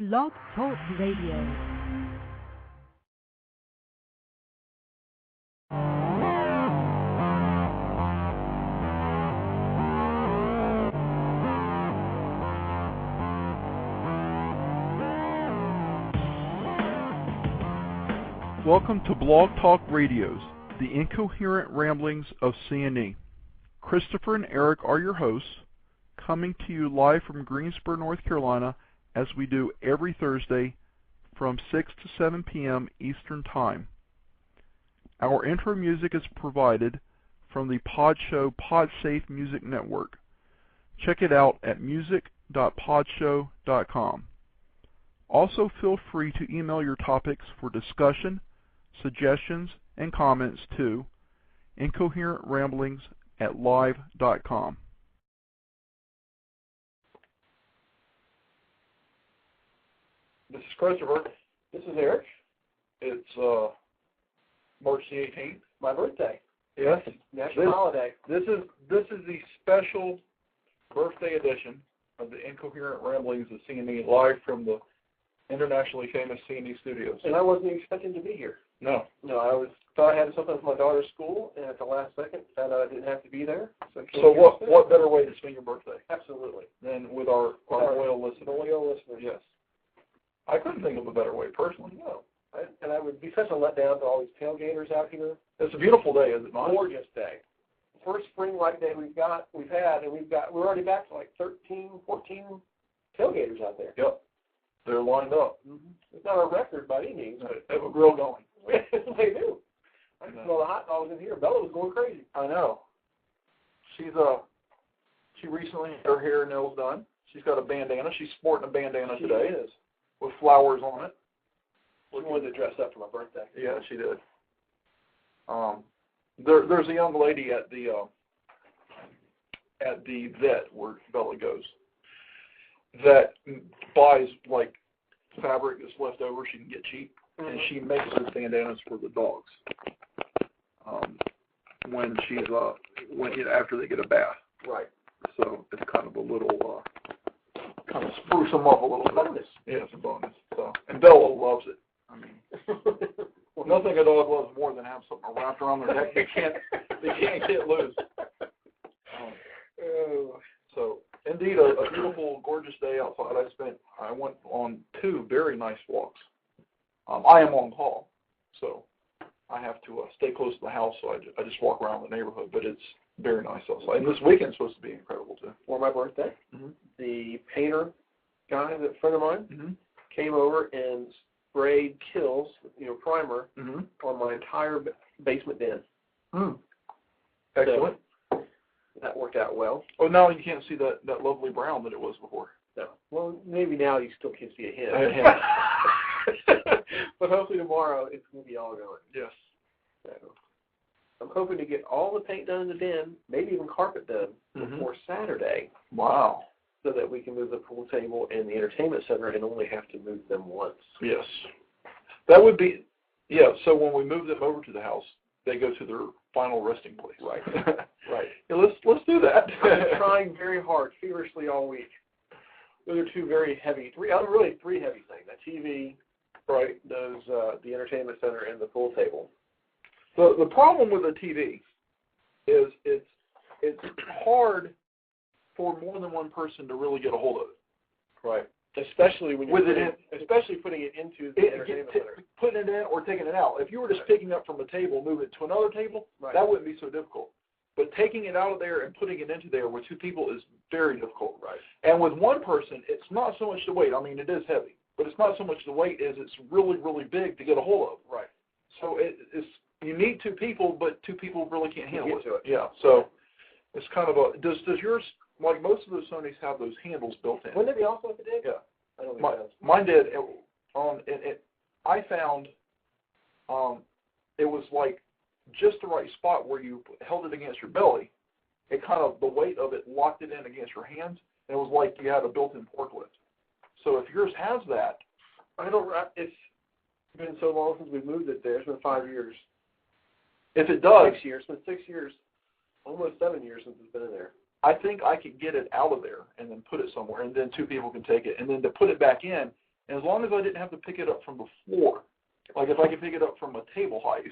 Blog Talk Radio. Welcome to Blog Talk Radios, the Incoherent Ramblings of C&E. Christopher and Eric are your hosts, coming to you live from Greensboro, North Carolina, as we do every Thursday from 6 to 7 p.m. Eastern Time. Our intro music is provided from the Podshow PodSafe Music Network. Check it out at music.podshow.com. Also, feel free to email your topics for discussion, suggestions, and comments to incoherentramblings@live.com. This is Christopher. This is Eric. It's March the 18th. My birthday. Yes. National holiday. This is the special birthday edition of the Incoherent Ramblings of C&E, live from the internationally famous C&E studios. And I wasn't expecting to be here. No. No, I thought I had something with my daughter's school, and at the last second found out I didn't have to be there. So what better way to spend your birthday? Absolutely. Than with our loyal listeners. Loyal listeners. Yes. I couldn't think of a better way personally. No. And I would be such a letdown to all these tailgaters out here. It's a beautiful day, is it not? Gorgeous day. First spring-like day we've had, and we're already back to like 13, 14 tailgaters out there. Yep. They're lined up. Mm-hmm. It's not a record by any means. They have a grill going. They do. I can smell the hot dogs in here. Bella was going crazy. I know. She recently had her hair and nails done. She's got a bandana. She's sporting a bandana today. She is. With flowers on it. She wanted to dress up for my birthday. Yeah, she did. There's a young lady at the vet where Bella goes that buys like fabric that's left over she can get cheap, and she makes those bandanas for the dogs after they get a bath. Right. So it's kind of a little kind of spruce them up a little bit. Bonus. Yeah, it's a bonus. So, and Bella loves it. I mean, nothing a dog loves more than have something wrapped around their neck. They can't get loose. So, indeed, a beautiful, gorgeous day outside. I went on 2 very nice walks. I am on call, so I have to stay close to the house. So I just walk around the neighborhood, but it's very nice outside. And this weekend's supposed to be incredible too. For my birthday, the painter guy, a friend of mine, came over and sprayed Kills, primer, on my entire basement den. Excellent. So that worked out well. Oh, now you can't see that lovely brown that it was before. No. Well, maybe now you still can see a hint. But hopefully tomorrow it's going to be all going. Yes. So I'm hoping to get all the paint done in the den, maybe even carpet done before Saturday. Wow. So that we can move the pool table and the entertainment center and only have to move them once. Yes. That would be, so when we move them over to the house, they go to their final resting place. Right. Right. Yeah, let's do that. I'm trying very hard, feverishly all week. Those are 2 very heavy, 3 heavy things. That TV, right, those the entertainment center and the pool table. The problem with a TV is it's hard for more than one person to really get a hold of it. Right. Especially when especially putting it into the entertainment center. Putting it in or taking it out. If you were just picking up from a table, moving it to another table, that wouldn't be so difficult. But taking it out of there and putting it into there with 2 people is very difficult. Right. And with one person, it's not so much the weight. I mean, it is heavy, but it's not so much the weight as it's really, really big to get a hold of. Right. So you need 2 people, but 2 people really can't handle it. Yeah. So it's kind of does yours, like most of those Sonys, have those handles built in? Wouldn't it be also if it did? Yeah. I don't think it does. Mine did. I found it was like just the right spot where you held it against your belly. It kind of, the weight of it locked it in against your hands, and it was like you had a built-in forklift. So if yours has that, it's been so long since we've moved it there. It's been 5 years. If it does, 6 years. It's been 6 years, almost 7 years since it's been in there. I think I could get it out of there and then put it somewhere, and then 2 people can take it. And then to put it back in, And as long as I didn't have to pick it up from the floor, like if I could pick it up from a table height,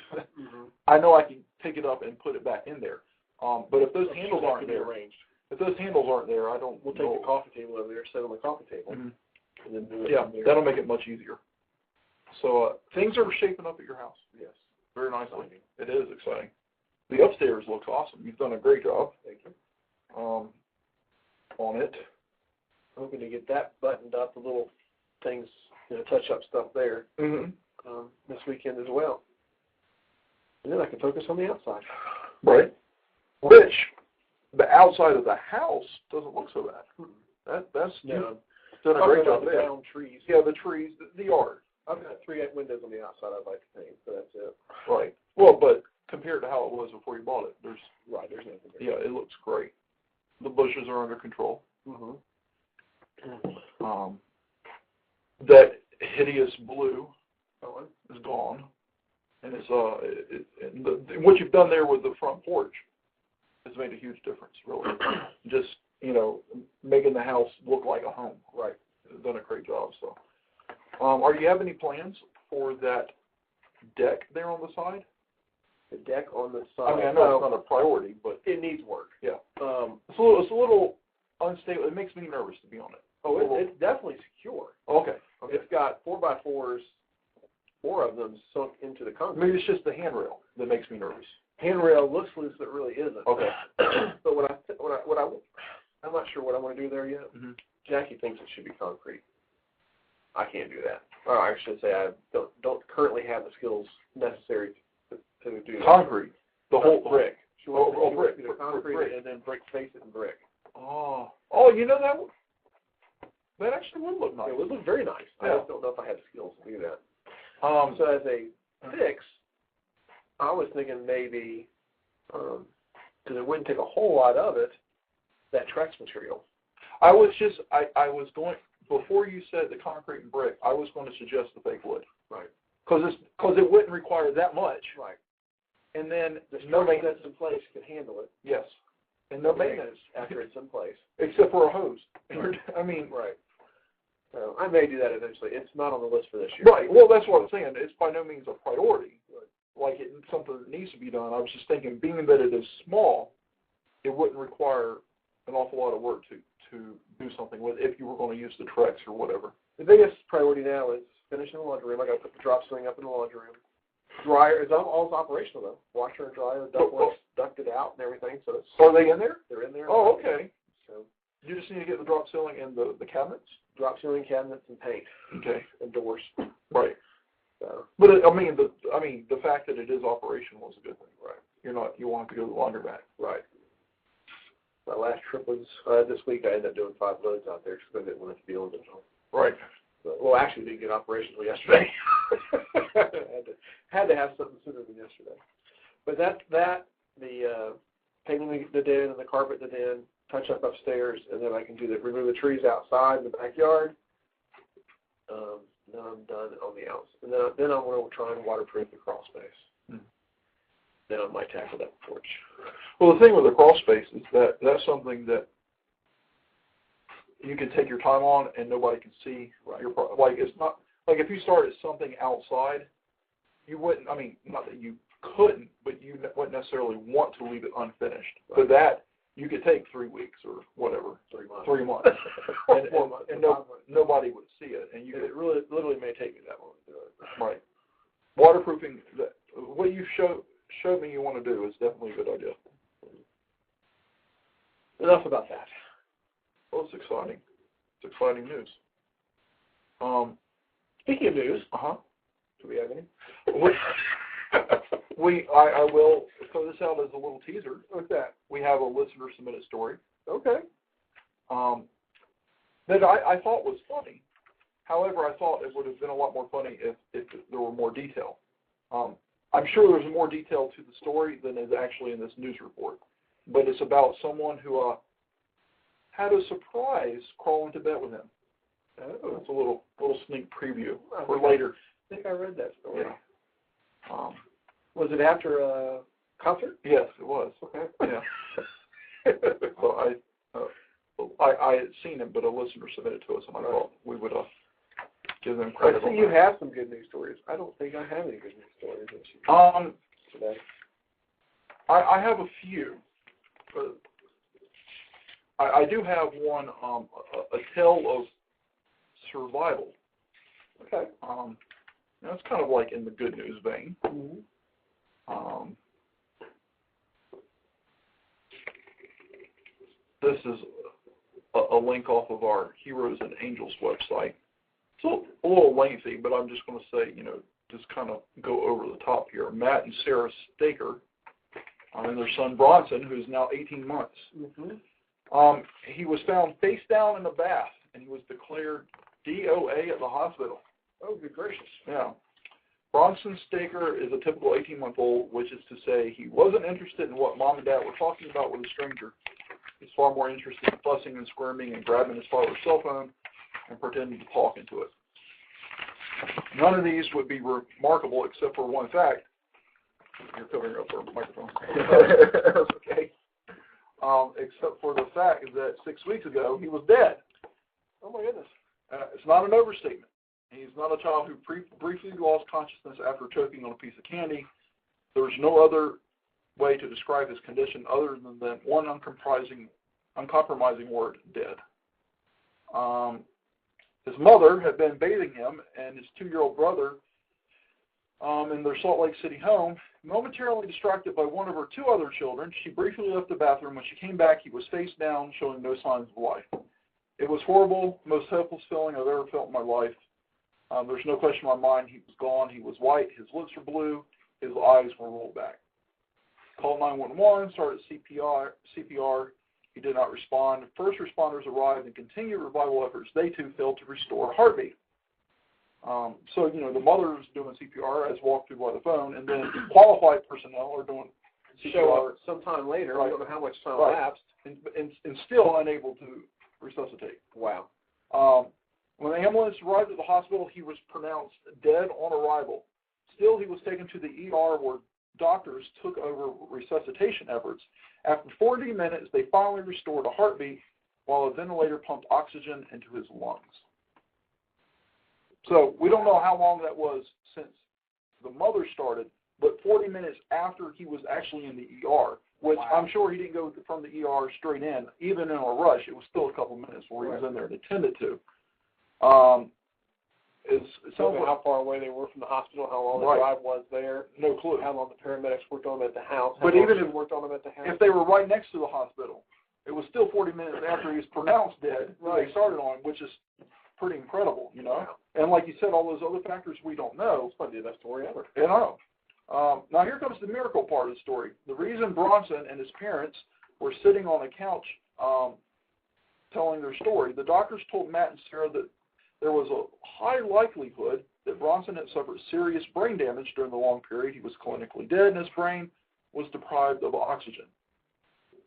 I know I can pick it up and put it back in there. But if those handles aren't there, I don't. We'll take the coffee table over there, sit on the coffee table, and then do it. Yeah, that'll make it much easier. So things are shaping up at your house. Yes, very nicely. It is exciting. The upstairs looks awesome. You've done a great job. Thank you. On it. I'm hoping to get that buttoned up, the little things, touch-up stuff there this weekend as well. And then I can focus on the outside. Right. Which, the outside of the house doesn't look so bad. That's you've done a great job there. Down trees. Yeah, the trees, the yard. I've got 3 windows on the outside I'd like to paint, so that's it. Right. Well, but compared to how it was before you bought it, there's nothing there. Yeah, it looks great. The bushes are under control. That hideous blue is gone, and it's what you've done there with the front porch has made a huge difference. Really, just making the house look like a home. Right, you've done a great job. So, are you have any plans for that deck there on the side? The deck on the side. I mean, I know it's not a priority, but it needs work. Yeah. It's a little unstable. It makes me nervous to be on it. Oh, it's definitely secure. Okay. It's got 4x4s, 4 of them sunk into the concrete. Maybe it's just the handrail that makes me nervous. Handrail looks loose, but it really isn't. Okay. But I'm not sure what I want to do there yet. Jackie thinks it should be concrete. I can't do that. Or I should say I don't currently have the skills necessary to do concrete. The whole brick. She wants brick. Concrete and then face it in brick. Oh, that actually would look nice. It would look very nice. Yeah. I just don't know if I have the skills to do that. So as a fix, I was thinking maybe, because it wouldn't take a whole lot of it, that Trex material. I was going, before you said the concrete and brick, I was going to suggest the fake wood. Right. Because it wouldn't require that much. Right. And then the structure that's in place can handle it. Yes. And no maintenance after it's in place. Except for a hose. I mean. Right. So I may do that eventually. It's not on the list for this year. Right. Well, that's what I'm saying. It's by no means a priority. Like it's something that needs to be done. I was just thinking, being that it is small, it wouldn't require an awful lot of work to do something with if you were going to use the Trex or whatever. The biggest priority now is finishing the laundry room. I got to put the drop ceiling up in the laundry room. Dryer is all operational though. Washer and dryer, ductworks ducted out and everything. So are they in there? They're in there. Oh, okay. So you just need to get the drop ceiling and the cabinets. Drop ceiling, cabinets, and paint. Okay. And doors. Right. So. But the fact that it is operational is a good thing. Right. You won't have to go to the laundromat. Right. My last trip was this week. I ended up doing 5 loads out there because I didn't want to be on it. Right. Well, actually, didn't get operational yesterday. had to have something sooner than yesterday. But the painting the den and the carpet the den, touch up upstairs, and then I can remove the trees outside in the backyard. Then I'm done on the outside. And then I'm going to try and waterproof the crawl space. Then I might tackle that porch. Well, the thing with the crawl space is that's something that you can take your time on and nobody can see your like it's not like if you started something outside, you wouldn't. I mean, not that you couldn't, but you wouldn't necessarily want to leave it unfinished. Right. But that you could take 3 weeks or whatever, 3 months, 3 months, and 4 months, and nobody would see it. And it really literally may take me that long to do it. Right. Waterproofing. What you showed me you want to do is definitely a good idea. Enough about that. Well, it's exciting. It's exciting news. Speaking of news, do we have any? I will throw this out as a little teaser. What's that? We have a listener submitted story. Okay. That I thought was funny. However, I thought it would have been a lot more funny if there were more detail. I'm sure there's more detail to the story than is actually in this news report. But it's about someone who had a surprise crawl into bed with him. Oh. It's a little sneak preview for later. I think I read that story. Yeah. Was it after a concert? Yes, it was. Okay. Yeah. So I had seen it, but a listener submitted it to us, and I thought we would give them credit. I see you have some good news stories. I don't think I have any good news stories today. I have a few. But I do have one, a tale of survival. Okay. It's kind of like in the good news vein. Mm-hmm. This is a link off of our Heroes and Angels website. It's a little lengthy, but I'm just going to say, just kind of go over the top here. Matt and Sarah Staker and their son Bronson, who's now 18 months. Mm-hmm. He was found face down in a bath, and he was declared DOA at the hospital. Oh, good gracious. Yeah. Bronson Staker is a typical 18-month-old, which is to say he wasn't interested in what mom and dad were talking about with a stranger. He's far more interested in fussing and squirming and grabbing his father's cell phone and pretending to talk into it. None of these would be remarkable except for one fact. You're covering up our microphone. Okay. Except for the fact that 6 weeks ago he was dead. Oh my goodness. It's not an overstatement. He's not a child who briefly lost consciousness after choking on a piece of candy. There's no other way to describe his condition other than that one uncompromising word, dead. His mother had been bathing him and his 2-year-old brother in their Salt Lake City home. Momentarily distracted by one of her 2 other children, she briefly left the bathroom. When she came back, he was face down, showing no signs of life. It was horrible, most helpless feeling I've ever felt in my life. There's no question in my mind he was gone. He was white, his lips were blue, his eyes were rolled back. Called 911, started CPR. He did not respond. First responders arrived and continued revival efforts. They too failed to restore heartbeat. So, the mother is doing CPR as walked through by the phone, and then qualified personnel are doing CPR. Show up sometime later. Right. I don't know how much time Right. elapsed. And still unable to resuscitate. Wow. When the ambulance arrived at the hospital, he was pronounced dead on arrival. Still, he was taken to the ER where doctors took over resuscitation efforts. After 40 minutes, they finally restored a heartbeat while a ventilator pumped oxygen into his lungs. So we don't know how long that was since the mother started, but 40 minutes after he was actually in the ER, which Wow. I'm sure he didn't go from the ER straight in. Even in a rush, it was still a couple minutes where he was in there and attended to. Tell me how far away they were from the hospital, how long the drive was there. No clue. How long the paramedics worked on him at the house. But even if worked on him at the house. If they were right next to the hospital, it was still 40 minutes after he was pronounced dead that they started on, which is pretty incredible, Wow. And like you said, all those other factors we don't know. It's probably the best story ever. Now here comes the miracle part of the story. The reason Bronson and his parents were sitting on a couch telling their story, the doctors told Matt and Sarah that there was a high likelihood that Bronson had suffered serious brain damage during the long period he was clinically dead and his brain was deprived of oxygen.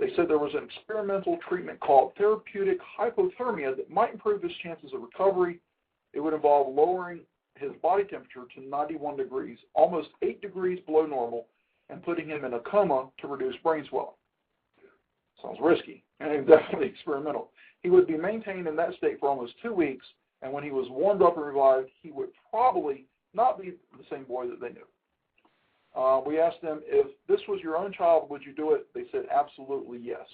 They said there was an experimental treatment called therapeutic hypothermia that might improve his chances of recovery. It would involve lowering his body temperature to 91 degrees, almost 8 degrees below normal, and putting him in a coma to reduce brain swelling. Sounds risky and definitely experimental. He would be maintained in that state for almost 2 weeks, and when he was warmed up and revived, he would probably not be the same boy that they knew. We asked them, if this was your own child, would you do it? They said, absolutely yes.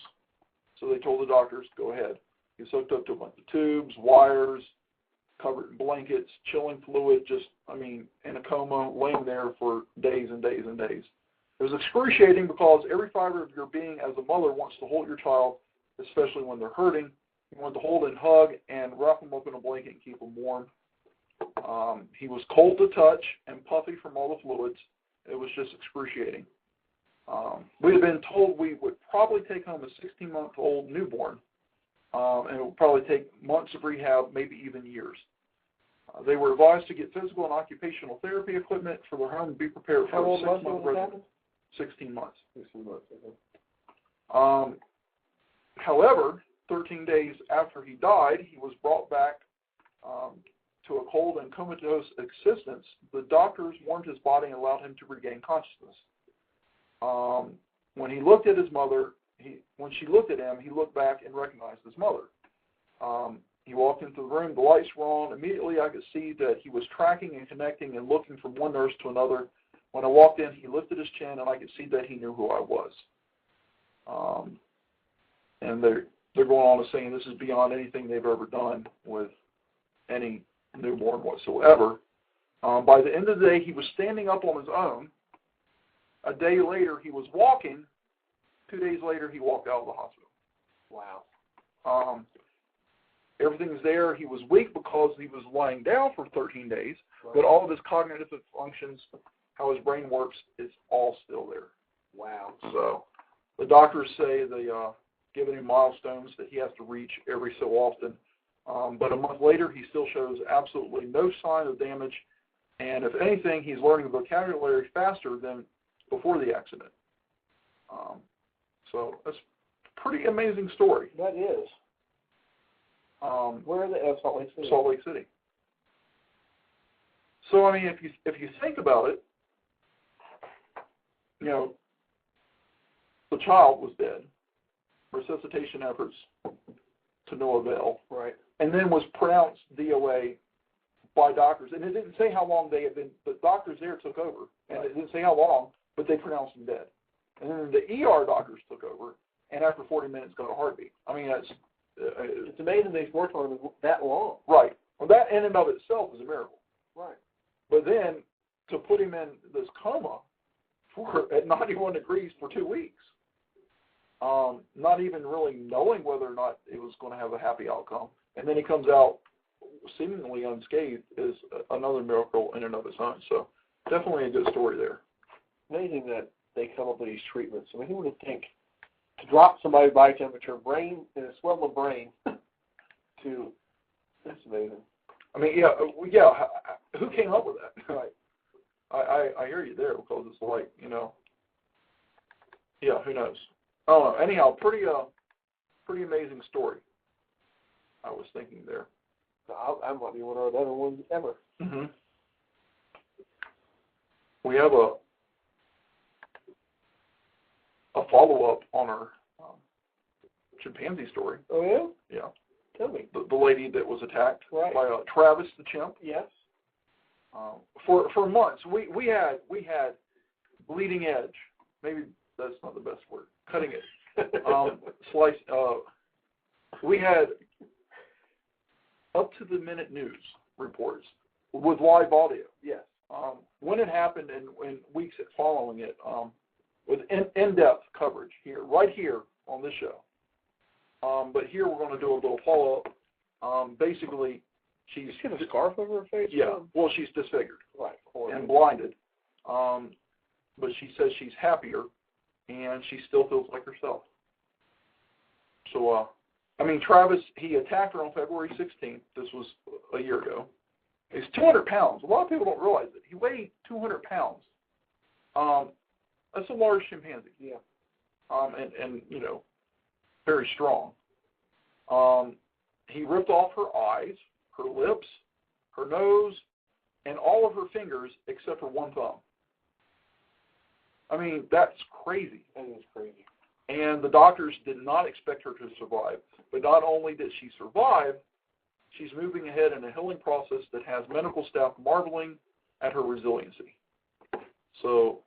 So they told the doctors, go ahead. He was hooked up to a bunch of tubes, wires, covered in blankets, chilling fluid, in a coma, laying there for days and days and days. It was excruciating because every fiber of your being as a mother wants to hold your child, especially when they're hurting. You want to hold and hug and wrap them up in a blanket and keep them warm. He was cold to touch and puffy from all the fluids. It was just excruciating. We had been told we would probably take home a 16-month-old newborn, and it would probably take months of rehab, maybe even years. They were advised to get physical and occupational therapy equipment for their home and be prepared for a 6-month residence. 16 months. 16 months. Okay. However, 13 days after he died, he was brought back to a cold and comatose existence. The doctors warmed his body and allowed him to regain consciousness. When he looked at his mother, when she looked at him, he looked back and recognized his mother. He walked into the room. The lights were on. Immediately, I could see that he was tracking and connecting and looking from one nurse to another. When I walked in, he lifted his chin, and I could see that he knew who I was. And they're going on to saying this is beyond anything they've ever done with any newborn whatsoever. By the end of the day, he was standing up on his own. A day later, he was walking. 2 days later, he walked out of the hospital. Wow. Everything's there. He was weak because he was lying down for 13 days, Right. but all of his cognitive functions, how his brain works, is all still there. Wow. So the doctors say they given him milestones that he has to reach every so often. But a month later, he still shows absolutely no sign of damage. And if anything, he's learning the vocabulary faster than before the accident. So that's a pretty amazing story. That is. Where are they? Salt Lake City. Salt Lake City. So, I mean, if you think about it, you know, the child was dead. Resuscitation efforts to no avail. Right. And then was pronounced DOA by doctors. And it didn't say how long they had been, the doctors there took over. And it didn't say how long, but they pronounced him dead. And then the ER doctors took over, and after 40 minutes got a heartbeat. I mean, that's... it's amazing they've worked on him that long. Right. Well, that in and of itself is a miracle. Right. But then to put him in this coma at 91 degrees for 2 weeks, not even really knowing whether or not it was going to have a happy outcome, and then he comes out seemingly unscathed, is another miracle in and of its own. So definitely a good story there. Amazing that they come up with these treatments. I mean, who would think to drop somebody's body temperature, brain, and a swell of brain, to, that's amazing. I mean, who came up with that? Right. I hear you there, because it's like, you know, who knows? I don't know. Anyhow, pretty amazing story. I was thinking there. I might be one of the other ones ever. Mm-hmm. We have a follow-up on our chimpanzee story. Oh, yeah? Yeah. Tell me. The lady that was attacked Right. by Travis the chimp. Yes. For months, we had bleeding edge. Maybe that's not the best word. Cutting edge. Slice. We had up to the minute news reports with live audio. Yes. When it happened and weeks following it, with in-depth coverage right here on this show. But here we're going to do a little follow-up. Basically, she's got a scarf over her face? Yeah. Well, she's disfigured. Right. And blinded. But she says she's happier, and she still feels like herself. So, I mean, Travis, he attacked her on February 16th. This was a year ago. He's 200 pounds. A lot of people don't realize it. He weighed 200 pounds. That's a large chimpanzee. Yeah. And you know, very strong. He ripped off her eyes, her lips, her nose, and all of her fingers except for one thumb. I mean, that's crazy. That is crazy. And the doctors did not expect her to survive. But not only did she survive, she's moving ahead in a healing process that has medical staff marveling at her resiliency. So,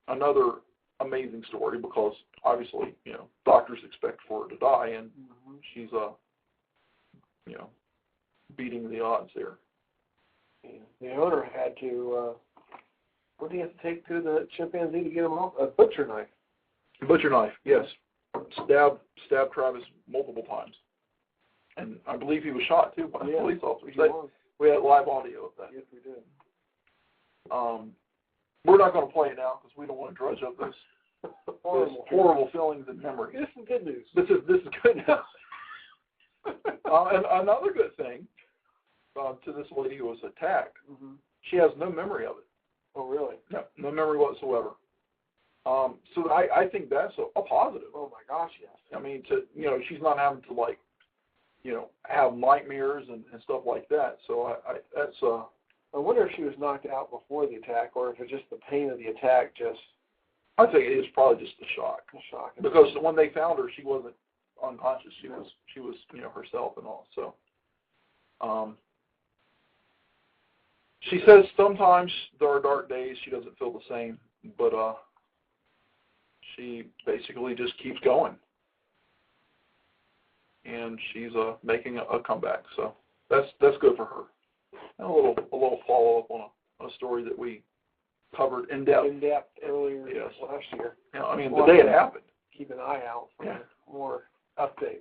another amazing story, because obviously, you know, doctors expect for her to die, and she's, you know, beating the odds there. Yeah. The owner had to, what did he have to take to the chimpanzee to get him off? A butcher knife. Butcher knife, yes. Stabbed Travis multiple times. And I believe he was shot, too, by a police officer. We had live audio of that. Yes, we did. We're not going to play it now because we don't want to drudge up those horrible feelings and memories. This is good news. This is good news. And another good thing to this lady who was attacked, she has no memory of it. Oh, really? No memory whatsoever. So I think that's a positive. Oh my gosh, yes. I mean, she's not having to have nightmares and stuff like that. So that's. I wonder if she was knocked out before the attack, or if it's just the pain of the attack. I think it is probably just a shock. Because when they found her, she wasn't unconscious. She was herself and all. So She says sometimes there are dark days she doesn't feel the same, but she basically just keeps going. And she's making a comeback, so that's good for her. And a little follow-up on a story that we covered in depth earlier last year. Yeah, I mean, the day it happened. Keep an eye out for more updates.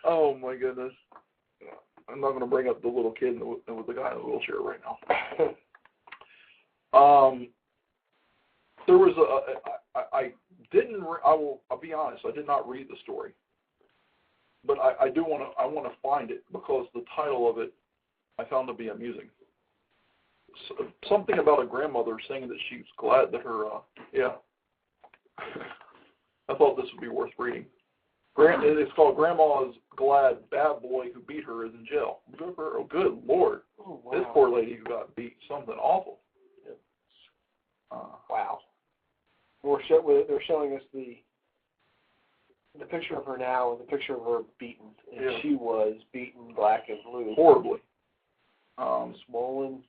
Oh my goodness! I'm not going to bring up the little kid with the guy in the wheelchair right now. There was I'll be honest, I did not read the story, but I want to find it because the title of it I found to be amusing. Something about a grandmother saying that she's glad that her I thought this would be worth reading. It's called Grandma's Glad Bad Boy Who Beat Her is in Jail. Good for her. Oh, good Lord. Oh, wow. This poor lady who got beat, something awful. Wow. They're showing us the picture of her now and the picture of her beaten. And she was beaten black and blue. Horribly. Swollen.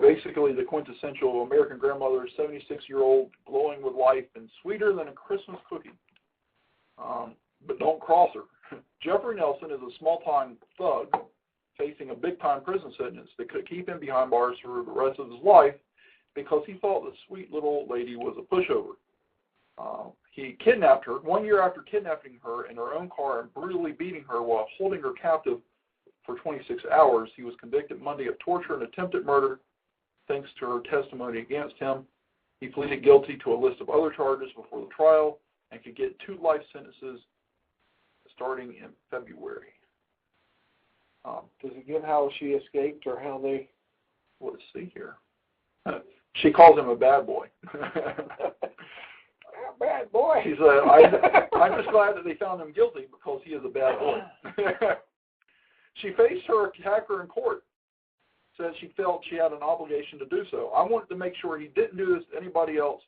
Basically, the quintessential American grandmother, 76-year-old, glowing with life and sweeter than a Christmas cookie. But don't cross her. Jeffrey Nelson is a small-time thug facing a big-time prison sentence that could keep him behind bars for the rest of his life because he thought the sweet little lady was a pushover. He kidnapped her 1 year after kidnapping her in her own car and brutally beating her while holding her captive for 26 hours. He was convicted Monday of torture and attempted murder. Thanks to her testimony against him, he pleaded guilty to a list of other charges before the trial and could get 2 life sentences starting in February. Does it give how she escaped or how they... Let's see here. She calls him a bad boy. Bad boy. She said, I'm just glad that they found him guilty because he is a bad boy. She faced her attacker in court. Said she felt she had an obligation to do so. I wanted to make sure he didn't do this to anybody else.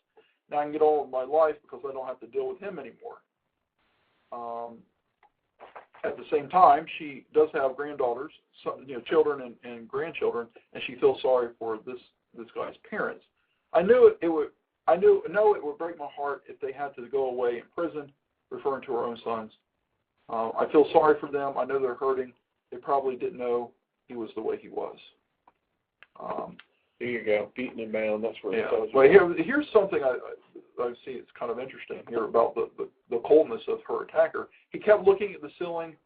Now I can get on with my life because I don't have to deal with him anymore. At the same time, she does have granddaughters, children and grandchildren, and she feels sorry for this guy's parents. I know it would break my heart if they had to go away in prison, referring to her own sons. I feel sorry for them. I know they're hurting. They probably didn't know he was the way he was. There you go, beaten and bound. That's where it goes. Well, here's something I see. It's kind of interesting here about the coldness of her attacker. He kept looking at the ceiling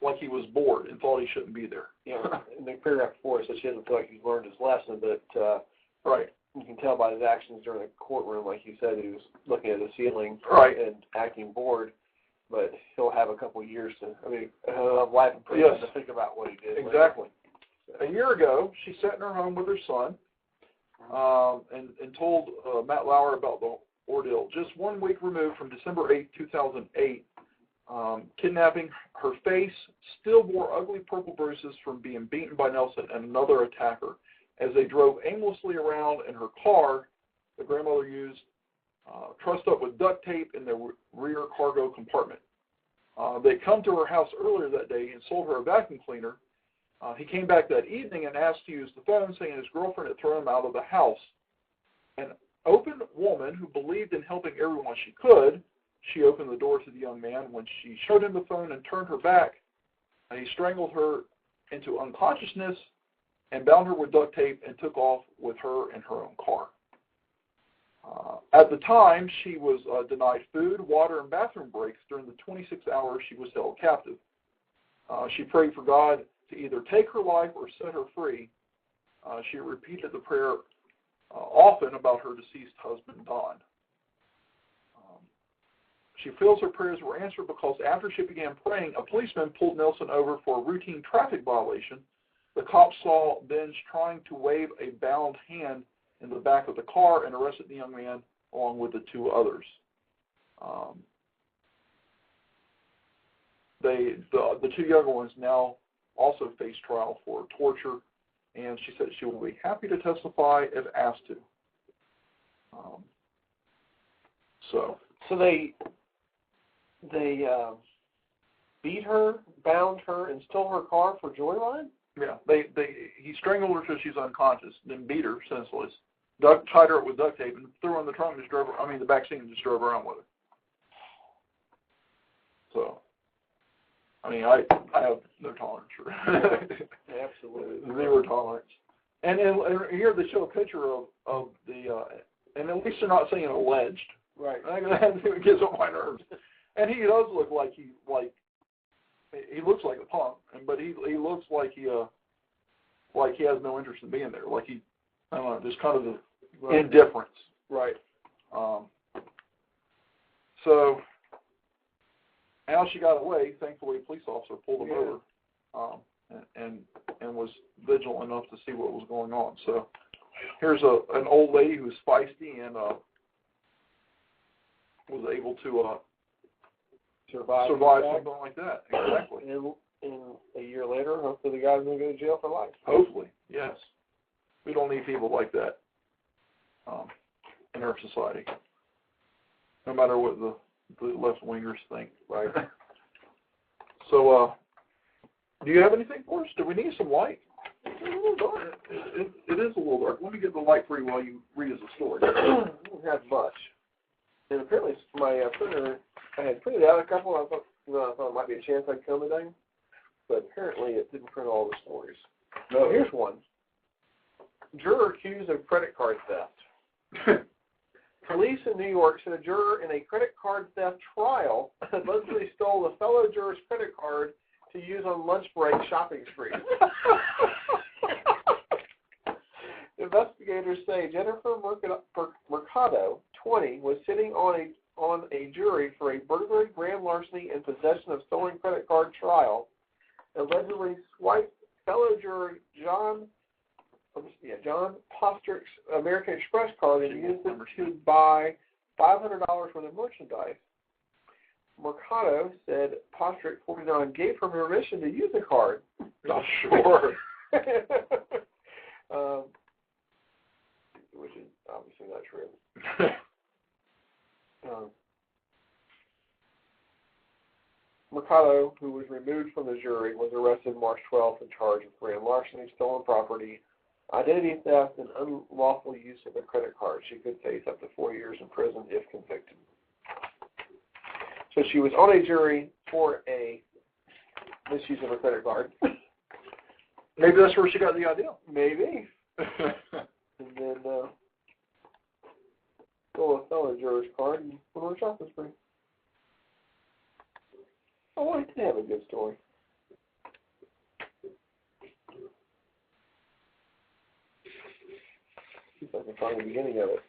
like he was bored and thought he shouldn't be there. Yeah, in the paragraph before it says she doesn't feel like he's learned his lesson, but right. You can tell by his actions during the courtroom, like you said, he was looking at the ceiling and acting bored. But he'll have a couple of years he'll have life in prison to think about what he did. Exactly. A year ago, she sat in her home with her son and told Matt Lauer about the ordeal. Just 1 week removed from December 8, 2008, kidnapping, her face still bore ugly purple bruises from being beaten by Nelson and another attacker. As they drove aimlessly around in her car, the grandmother used trussed up with duct tape in the rear cargo compartment. They'd come to her house earlier that day and sold her a vacuum cleaner. He came back that evening and asked to use the phone, saying his girlfriend had thrown him out of the house. An open woman who believed in helping everyone she could, she opened the door to the young man. When she showed him the phone and turned her back, he strangled her into unconsciousness and bound her with duct tape and took off with her in her own car. At the time, she was denied food, water, and bathroom breaks during the 26 hours she was held captive. She prayed for God to either take her life or set her free. She repeated the prayer often about her deceased husband, Don. She feels her prayers were answered because after she began praying, a policeman pulled Nelson over for a routine traffic violation. The cops saw Benj trying to wave a bound hand in the back of the car and arrested the young man along with the 2 others. The 2 younger ones now also face trial for torture, and she said she will be happy to testify if asked to. So they beat her, bound her, and stole her car for joyride? yeah, he strangled her till she's unconscious, then beat her senseless, tied her up with duct tape, and threw her in the trunk and just drove her. I mean, the back seat and just drove around with her. So, I mean, I have no tolerance for it. Absolutely. Zero tolerance. And here they show a picture of the, and at least they're not saying alleged. Right. That gets on my nerves. And he does look like he looks like a punk, but he looks like he has no interest in being there. Like I don't know, just kind of the indifference. Right. So how she got away, thankfully a police officer pulled him over, and was vigilant enough to see what was going on. So here's an old lady who's feisty and was able to survive something like that. Exactly. And a year later, hopefully the guy's going to go to jail for life. Hopefully, yes. We don't need people like that in our society, no matter what the left-wingers think. Right. So, do you have anything for us? Do we need some light? It's a little dark. It is a little dark. Let me get the light for you while you read us a story. I don't have much. And apparently my printer, I had printed out a couple. I thought it might be a chance I'd come today. But apparently it didn't print all the stories. No, here's one. Juror accused of credit card theft. Police in New York said a juror in a credit card theft trial allegedly stole a fellow juror's credit card to use on lunch break shopping sprees. Investigators say Jennifer Mercado, 20, was sitting on a jury for a burglary, grand larceny, and possession of stolen credit card trial. Allegedly swiped fellow juror John Postrick's American Express card and used it to buy $500 worth of merchandise. Mercado said Postrick, 49, gave her permission to use the card. Not sure. Which is obviously not true. Mercado, who was removed from the jury, was arrested March 12th and charged with grand larceny, stolen property, identity theft, and unlawful use of a credit card. She could face up to 4 years in prison if convicted. So she was on a jury for a misuse of a credit card. Maybe that's where she got the idea. Maybe. And then stole a fellow juror's card and went on a shopping spree. Oh, I did have a good story. See if I can find the beginning of it.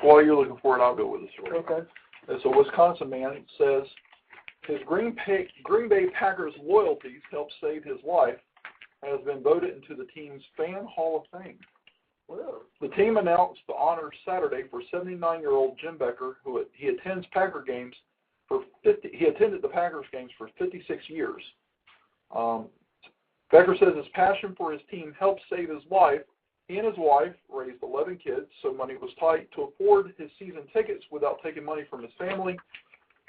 While you're looking for it, I'll go with the story. Okay. So a Wisconsin man says his Green Bay Packers loyalties helped save his life and has been voted into the team's Fan Hall of Fame. Wow. The team announced the honor Saturday for 79-year-old Jim Becker, who he attended the Packers games for 56 years. Becker says his passion for his team helped save his life. He and his wife raised 11 kids, so money was tight to afford his season tickets without taking money from his family.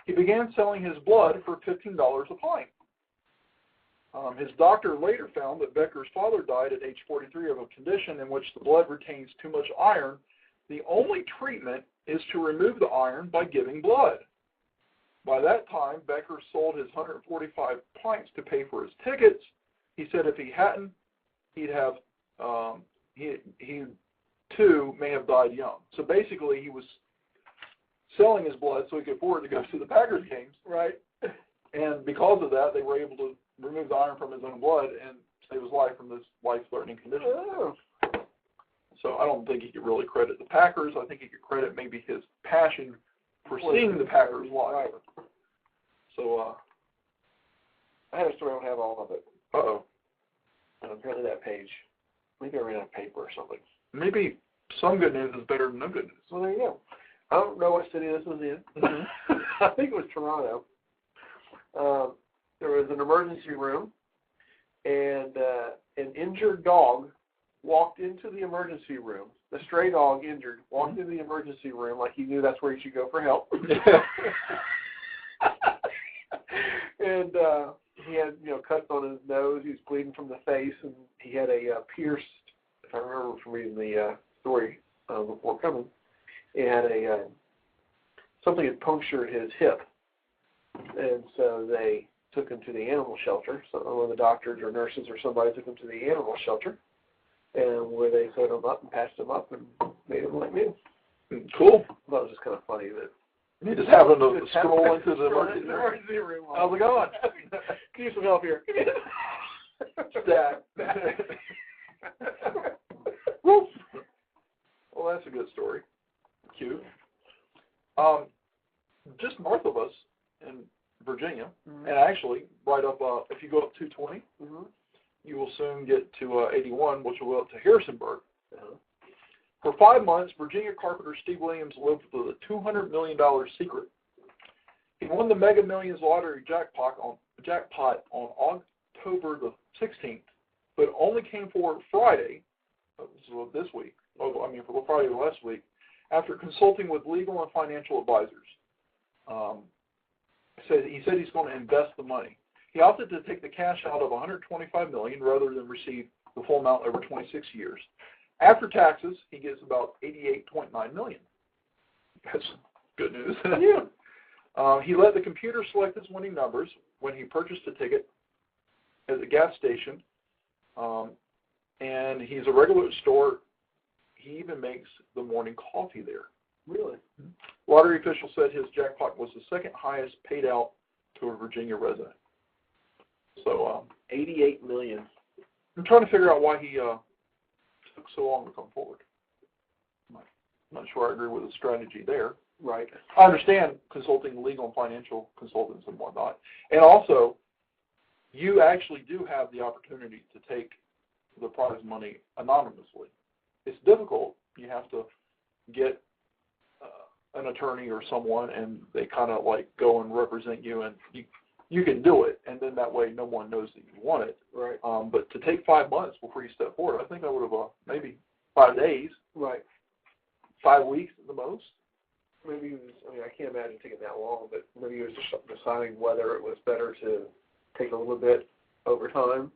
He began selling his blood for $15 a pint. His doctor later found that Becker's father died at age 43 of a condition in which the blood retains too much iron. The only treatment is to remove the iron by giving blood. By that time, Becker sold his 145 pints to pay for his tickets. He said if he hadn't, he'd have he too may have died young. So basically, he was selling his blood so he could afford to go to the Packers games, right? And because of that, they were able to remove the iron from his own blood and save his life from this life-threatening condition. Oh. So I don't think he could really credit the Packers. I think he could credit maybe his passion for seeing the Packers live. Right. So I have a story. I don't have all of it. Uh-oh. And apparently that page, maybe I ran out of paper or something. Maybe some good news is better than no good news. Well, there you go. I don't know what city this was in. Mm-hmm. I think it was Toronto. There was an emergency room, and an injured dog walked into the emergency room. The stray dog, injured, walked into the emergency room like he knew that's where he should go for help. And he had, cuts on his nose. He was bleeding from the face, and he had a pierced, if I remember from reading the story before coming, he had something had punctured his hip. And so they took him to the animal shelter. So one of the doctors or nurses or somebody took him to the animal shelter, and where they sewed him up and patched him up and made him like new. Cool. I thought it was just kind of funny that you just happened to stroll into the emergency room. How's it going? Can you use some help here? Stab. Well, that's a good story. Cute. Just north of us in Virginia, and actually right up, if you go up 220, you will soon get to 81, which will go up to Harrisonburg. For 5 months, Virginia carpenter Steve Williams lived with a $200 million secret. He won the Mega Millions lottery jackpot on October the 16th, but only came forward Friday, this week, for Friday of last week, after consulting with legal and financial advisors. He said he's going to invest the money. He opted to take the cash out of $125 million rather than receive the full amount over 26 years. After taxes, he gets about $88.9 million. That's good news. Yeah. He let the computer select his winning numbers when he purchased a ticket at the gas station, and he's a regular at the store. He even makes the morning coffee there. Really? Lottery official said his jackpot was the second highest paid out to a Virginia resident. So, $88 million. I'm trying to figure out why he took so long to come forward. I'm not sure I agree with the strategy there. Right. I understand consulting legal and financial consultants and whatnot. And also, you actually do have the opportunity to take the prize money anonymously. It's difficult. You have to get an attorney or someone, and they kind of like go and represent you, and you can do it, and then that way no one knows that you want it. Right. But to take 5 months before you step forward, I think I would have maybe 5 days. Right. 5 weeks at the most. Maybe he was, I can't imagine taking that long, but maybe he was just deciding whether it was better to take a little bit over time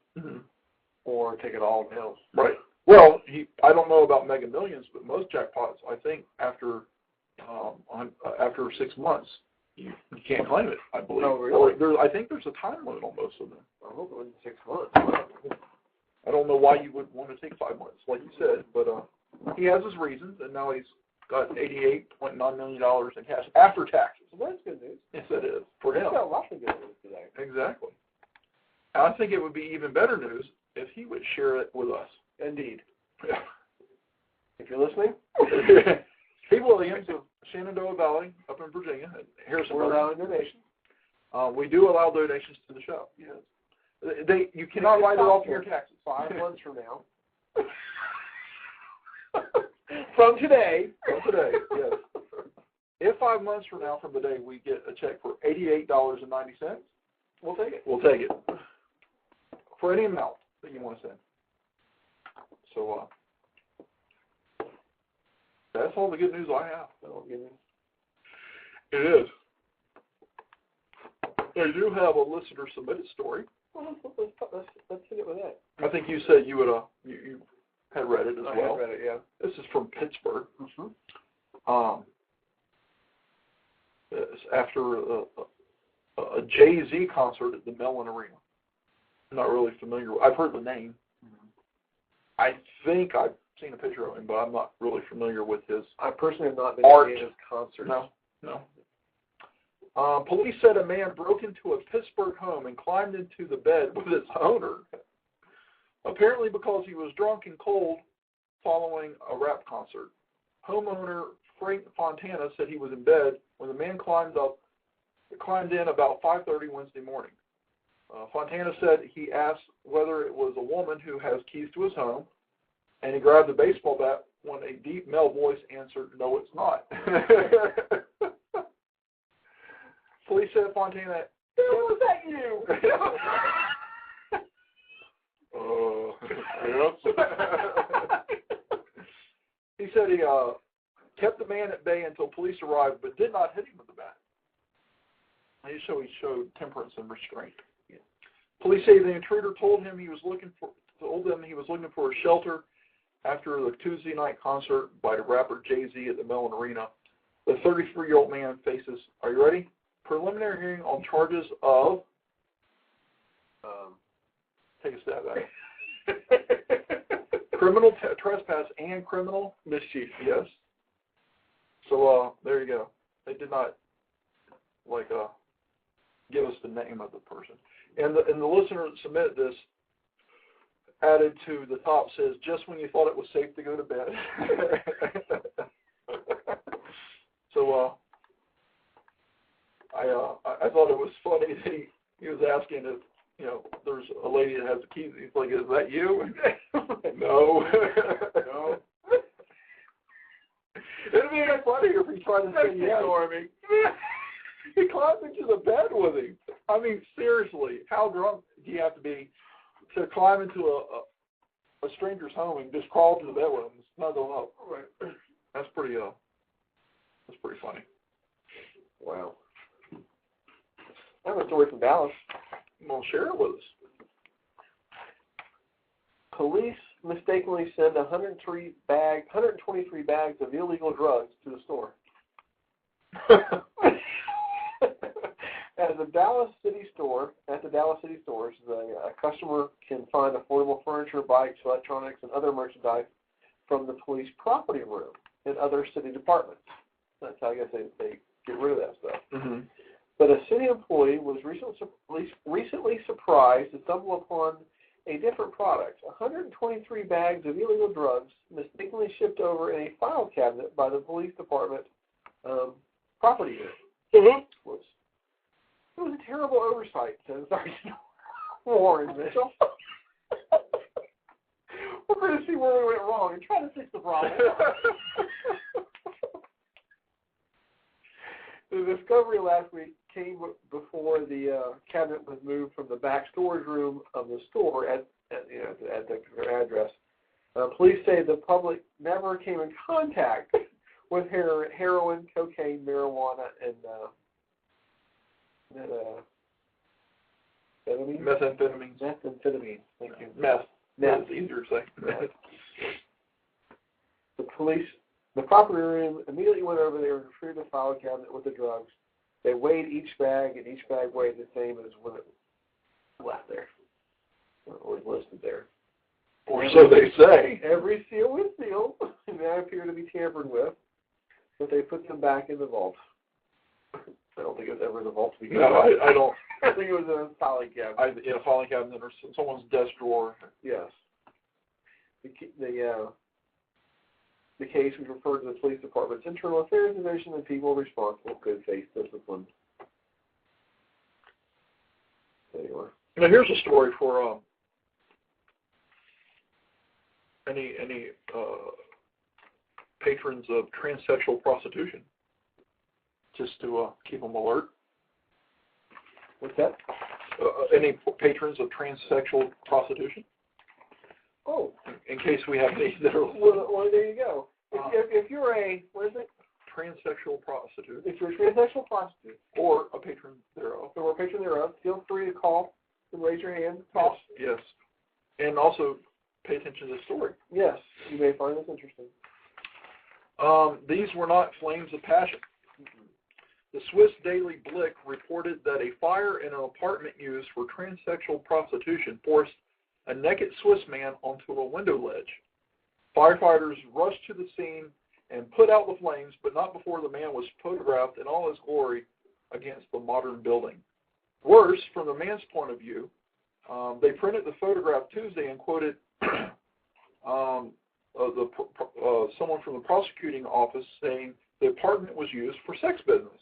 or take it all now. Right. Well, I don't know about Mega Millions, but most jackpots, I think, after 6 months, you can't claim it, I believe. Oh, really? I think there's a time limit on most of them. I hope it wasn't 6 months. I don't know why you would want to take 5 months, like you said, but he has his reasons, and now he's got $88.9 million in cash after taxes. Well, that's good news. Yes, it is, for him. He's got lots of good news today. Exactly. And I think it would be even better news if he would share it with us. Indeed. Yeah. If you're listening. Steve Williams of Shenandoah Valley up in Virginia, at Harrisonburg. We're allowing donations. We do allow donations to the show. Yes. You cannot write it off your taxes. 5 months from now. From today. From today, yes. If 5 months from now, from the day we get a check for $88.90, we'll take it. We'll take it. For any amount that you want to send. So, that's all the good news I have. It is. I do have a listener submitted story. Well, let's hit it with that. I think you said you would you had read it as well. I have read it, yeah. This is from Pittsburgh. It's after a Jay-Z concert at the Mellon Arena. I'm not really familiar. I've heard the name. I think I've seen a picture of him, but I'm not really familiar with his I personally have not been art. to his concerts. No. Police said a man broke into a Pittsburgh home and climbed into the bed with its owner, apparently because he was drunk and cold following a rap concert. Homeowner Frank Fontana said he was in bed when the man climbed in about 5:30 Wednesday morning. Fontana said he asked whether it was a woman who has keys to his home, and he grabbed a baseball bat when a deep male voice answered, "No, it's not." Police said Fontana. Was that you? Oh, yes. He said he kept the man at bay until police arrived, but did not hit him with the bat. He showed temperance and restraint. Yeah. Police say the intruder told them he was looking for a shelter after the Tuesday night concert by the rapper Jay-Z at the Mellon Arena. The 33-year-old man faces, are you ready? Preliminary hearing on charges of, take a stab at it. Criminal trespass and criminal mischief, yes. So, there you go. They did not, give us the name of the person. And the listener that submitted this added to the top says, just when you thought it was safe to go to bed. So, I thought it was funny that he was asking if, there's a lady that has the keys. He's like, is that you? No. No. It'd be even funnier if he tried to say yes. He climbed into the bed with him. I mean, seriously, how drunk do you have to be to climb into a stranger's home and just crawl to the bed with him and snuggle up? Right. That's pretty funny. Wow. I have a story from Dallas. Well, share it with us. Police mistakenly send 123 bags of illegal drugs to the store. At the Dallas City stores, a customer can find affordable furniture, bikes, electronics, and other merchandise from the police property room and other city departments. That's how I guess they get rid of that stuff. Mm-hmm. But a city employee was recently surprised to stumble upon a different product: 123 bags of illegal drugs mistakenly shipped over in a file cabinet by the police department property unit. Mm-hmm. It was a terrible oversight, says Sergeant Warren Mitchell. We're going to see where we went wrong and try to fix the problem. The discovery last week came before the cabinet was moved from the back storage room of the store at their address. Police say the public never came in contact with heroin, cocaine, marijuana, and methamphetamine. Thank you. Meth. It's easier to say. The property room immediately went over there and retrieved the file cabinet with the drugs. They weighed each bag, and each bag weighed the same as when it left there, or listed there. Or so they say. Every seal was sealed, and they appear to be tampered with, but they put them back in the vault. I don't think it was ever in the vault. No, I don't. I think it was in a filing cabinet. In a filing cabinet or someone's desk drawer. Yes. The case was referred to the police department's internal affairs division and people responsible could face discipline. Anyway. Now here's a story for any patrons of transsexual prostitution, just to keep them alert. What's that? Any patrons of transsexual prostitution? Oh. In case we have any that are... Well, there you go. If you're a, what is it? Transsexual prostitute. If you're a transsexual prostitute. Or a patron thereof. Or a patron thereof, feel free to call and raise your hand. Talk. Yes. And also pay attention to the story. Yes. You may find this interesting. These were not flames of passion. The Swiss Daily Blick reported that a fire in an apartment used for transsexual prostitution forced a naked Swiss man onto a window ledge. Firefighters rushed to the scene and put out the flames, but not before the man was photographed in all his glory against the modern building. Worse, from the man's point of view, they printed the photograph Tuesday and quoted someone from the prosecuting office saying the apartment was used for sex business.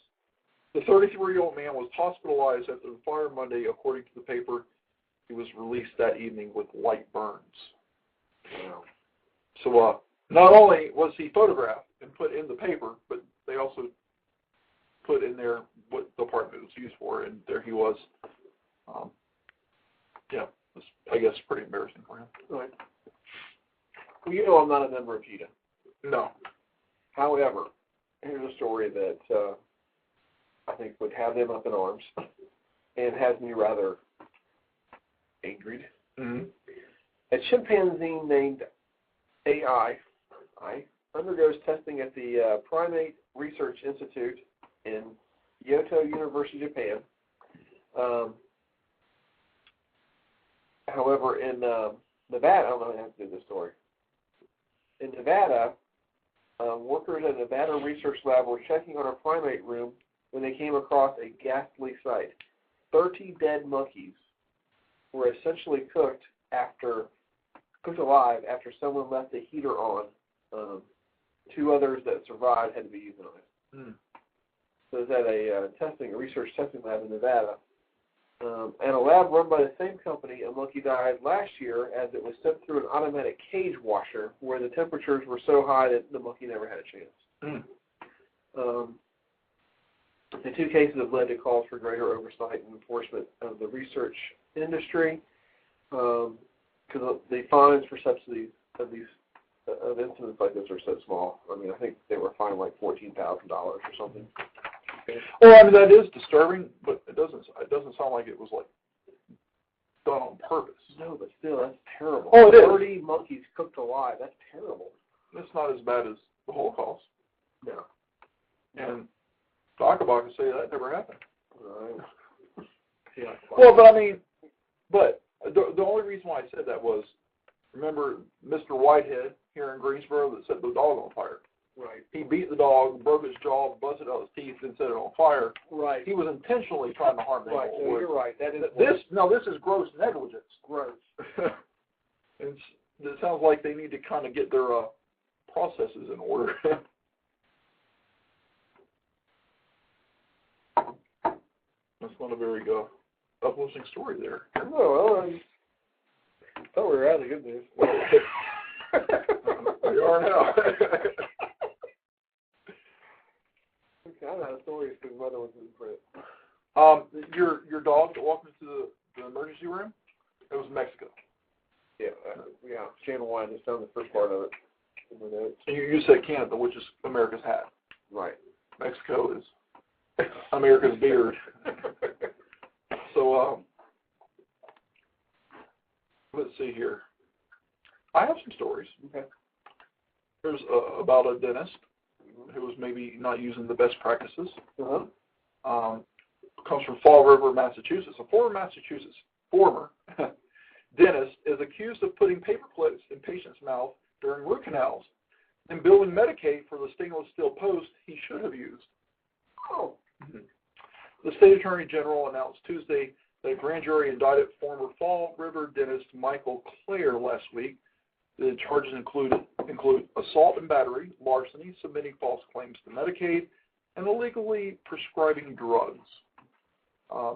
The 33-year-old man was hospitalized after the fire Monday, according to the paper. He was released that evening with light burns. Wow. So not only was he photographed and put in the paper, but they also put in there what the part that was used for, and there he was. Yeah, it was, I guess, pretty embarrassing for him. Right. Well, you know I'm not a member of PETA. No. However, here's a story that I think would have them up in arms and has me rather angry. Mm-hmm. A chimpanzee named AI undergoes testing at the Primate Research Institute in Kyoto University, Japan. However, in Nevada, I don't know how to do this story. In Nevada, workers at a Nevada research lab were checking on a primate room when they came across a ghastly sight. 30 dead monkeys were essentially cooked alive after someone left the heater on. 2 others that survived had to be euthanized. Mm. So it's at a research testing lab in Nevada. And a lab run by the same company, a monkey died last year as it was sent through an automatic cage washer where the temperatures were so high that the monkey never had a chance. Mm. The 2 cases have led to calls for greater oversight and enforcement of the research industry because the fines for subsidies of incidents like this are so small. I mean, I think they were fined like $14,000 or something. Well, I mean, that is disturbing, but it doesn't sound like it was like done on purpose. No, but still, that's terrible. Oh, it is. 30 monkeys cooked alive. That's terrible. It's not as bad as the Holocaust. No. And Dockabach can say that never happened. Yeah. Well, but I mean, the only reason why I said that was, remember Mr. Whitehead here in Greensboro that set the dog on fire? Right. He beat the dog, broke his jaw, busted out his teeth, and set it on fire. Right. He was intentionally trying to harm the Right. animal. No, you're right. That is this is gross negligence. gross. It sounds like they need to kind of get their processes in order. That's not a very uplifting story there. Oh, well, I thought we were out of good news. We are now. I don't have stories because mother was in print. Your dog that walked into the emergency room, it was Mexico. Yeah, Channel 1 just found the first part of it. You said Canada, which is America's hat. Right. Mexico is America's beard. So, let's see here. I have some stories. Okay. There's about a dentist who was maybe not using the best practices. Uh-huh. Comes from Fall River, Massachusetts. A former dentist is accused of putting paper clips in patients' mouth during root canals and billing Medicaid for the stainless steel post he should have used. Oh. Mm-hmm. The state attorney general announced Tuesday that a grand jury indicted former Fall River dentist Michael Clare last week. The charges include assault and battery, larceny, submitting false claims to Medicaid, and illegally prescribing drugs.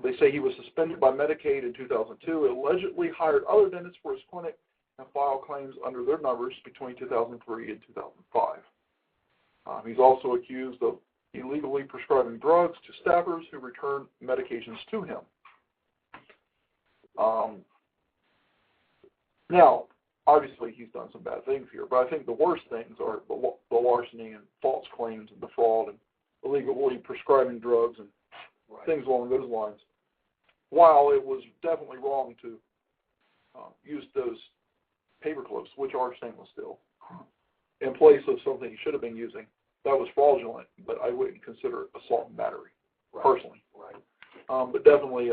They say he was suspended by Medicaid in 2002, allegedly hired other dentists for his clinic, and filed claims under their numbers between 2003 and 2005. He's also accused of illegally prescribing drugs to staffers who return medications to him. Now, obviously, he's done some bad things here, but I think the worst things are the larceny and false claims and the fraud and illegally prescribing drugs and things along those lines. While it was definitely wrong to use those paper clips, which are stainless steel, in place of something he should have been using, that was fraudulent, but I wouldn't consider assault and battery, personally. Right. But definitely,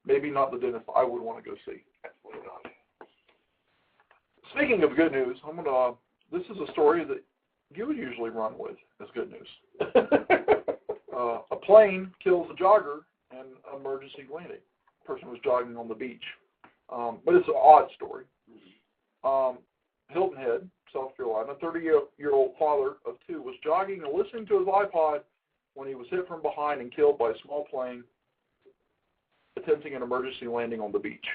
maybe not the dentist I would want to go see. Absolutely not. Speaking of good news, this is a story that you would usually run with as good news. A plane kills a jogger in emergency landing. The person was jogging on the beach. But it's an odd story. Hilton Head, South Carolina, a 30-year-old father of 2 was jogging and listening to his iPod when he was hit from behind and killed by a small plane attempting an emergency landing on the beach.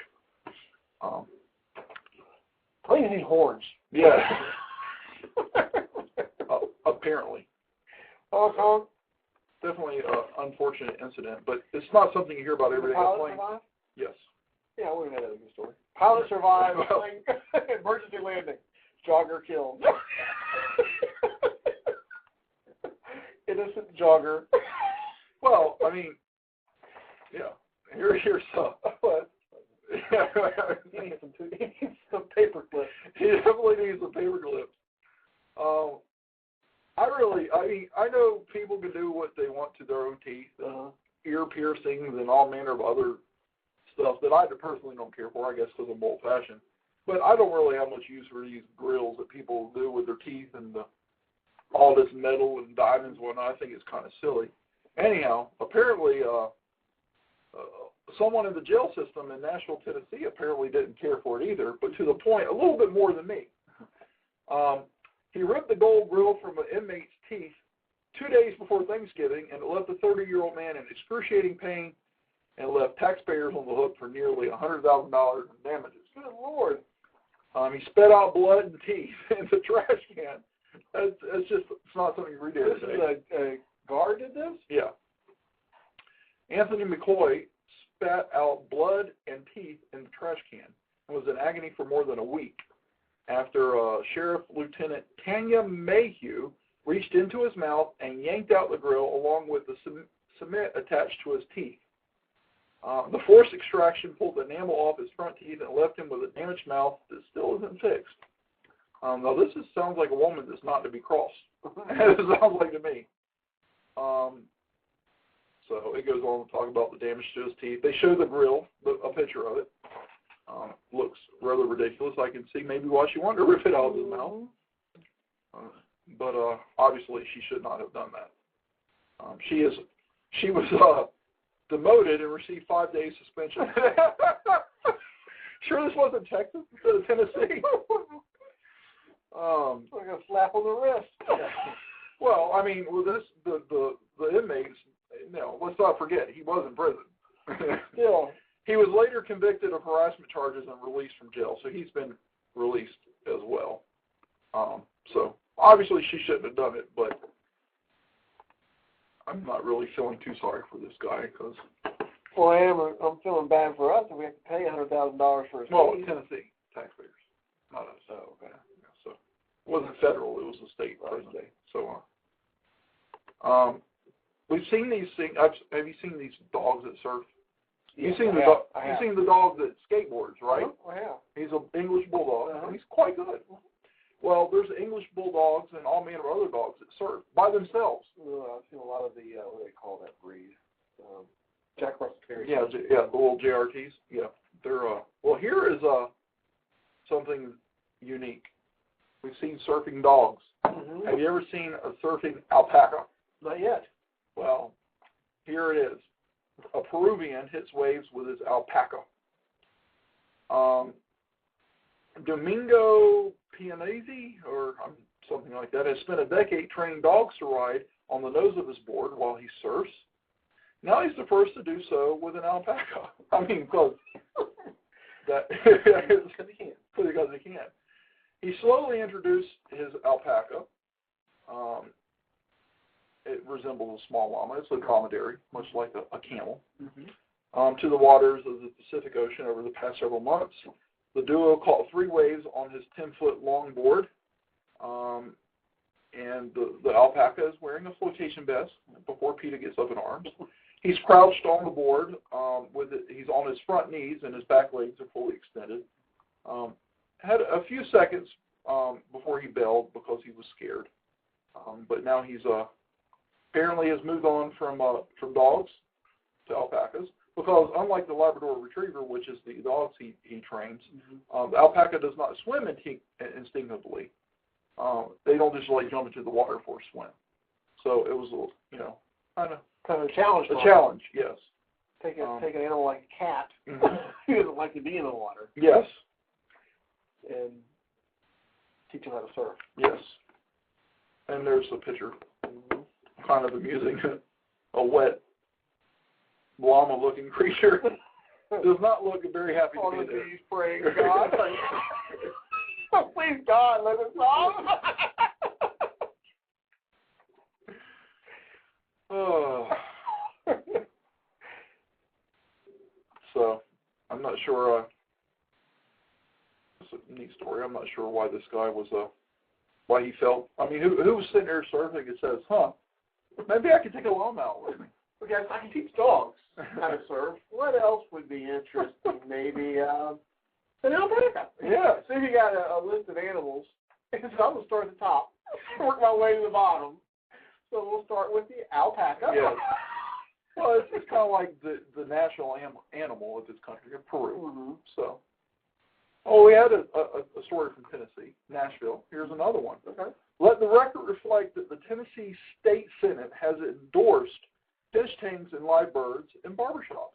Planes need horns. Yeah. Apparently. Honk, honk. definitely an unfortunate incident, but it's not something you hear about every day. Pilot survived? Yes. Yeah, I wouldn't have had that good story. Pilot survived. Emergency landing. Jogger killed. Innocent jogger. Well, I mean, yeah. Here's some. What? He needs some paper clips. He definitely needs some paper clips. I know people can do what they want to their own teeth, ear piercings, and all manner of other stuff that I personally don't care for, I guess, because I'm old-fashioned. But I don't really have much use for these grills that people do with their teeth and all this metal and diamonds and whatnot. I think it's kind of silly. Anyhow, apparently someone in the jail system in Nashville, Tennessee, apparently didn't care for it either, but to the point, a little bit more than me. He ripped the gold grill from an inmate's teeth 2 days before Thanksgiving, and it left the 30-year-old man in excruciating pain and left taxpayers on the hook for nearly $100,000 in damages. Good Lord. He spat out blood and teeth in the trash can. It's not something you read every day. This is a guard did this? Yeah. Anthony McCoy spat out blood and teeth in the trash can and was in agony for more than a week after Sheriff Lieutenant Tanya Mayhew reached into his mouth and yanked out the grill along with the cement attached to his teeth. The forced extraction pulled the enamel off his front teeth and left him with a damaged mouth that still isn't fixed. Now, this sounds like a woman that's not to be crossed. It sounds like to me. So it goes on to talk about the damage to his teeth. They show the grill, a picture of it. Looks rather ridiculous. I can see maybe why she wanted to rip it out of his mouth. But obviously she should not have done that. She was demoted and received 5 days suspension. Sure this wasn't Texas instead of Tennessee? Like a slap on the wrist. Well, I mean, with this, the inmates, let's not forget, he was in prison. Still. He was later convicted of harassment charges and released from jail, so he's been released as well. So, obviously she shouldn't have done it, but I'm not really feeling too sorry for this guy, because... Well, I'm feeling bad for us if we have to pay $100,000 for his Well, teeth. Tennessee taxpayers, not us. Oh, okay. So, it wasn't federal, it was a state prison. So, we've seen these things. Have you seen these dogs that surf? Yeah, You've seen the dog that skateboards, right? Oh, yeah. He's an English bulldog, and he's quite good. Well, there's English bulldogs and all manner of other dogs that surf by themselves. I've seen a lot of the, what do they call that breed? Jack Russell Terriers. Yeah, the little JRTs. Yeah, they're, well, here is something unique. We've seen surfing dogs. Mm-hmm. Have you ever seen a surfing alpaca? Not yet. Well, here it is. A Peruvian hits waves with his alpaca. Domingo Pianesi, or something like that, has spent a decade training dogs to ride on the nose of his board while he surfs. Now he's the first to do so with an alpaca. I mean, because he can. He slowly introduced his alpaca. It resembles a small llama. It's a dromedary, much like a camel, to the waters of the Pacific Ocean over the past several months. The duo caught 3 waves on his 10-foot long board, and the alpaca is wearing a flotation vest before PETA gets up in arms. He's crouched on the board. He's on his front knees, and his back legs are fully extended. Had a few seconds before he bailed because he was scared. But now he's apparently has moved on from dogs to alpacas, because unlike the Labrador Retriever, which is the dogs he trains, the alpaca does not swim instinctively. They don't just jump into the water for a swim. So it was kind of a challenge. A challenge, yes. Take an animal like a cat who doesn't like to be in the water. Yes. And teach him how to surf. Yes. And there's a picture. Kind of amusing. A wet, llama-looking creature. Does not look very happy to be there. He's praying, God. Please, God, let us off. Oh. So, I'm not sure, it's a neat story. I'm not sure why this guy was, why he felt, I mean, who was sitting there surfing and says, maybe I could take a lawnmower with me. Okay, I can teach dogs how to surf. What else would be interesting? Maybe an alpaca. Yeah. So you got a list of animals. So I'm going to start at the top, work my way to the bottom. So we'll start with the alpaca. Yeah. Well, it's kind of like the national animal of this country, Peru. Mm-hmm. So, we had a story from Tennessee, Nashville. Here's another one. Okay. Let the record reflect that the Tennessee State Senate has endorsed fish tanks and live birds in barbershops.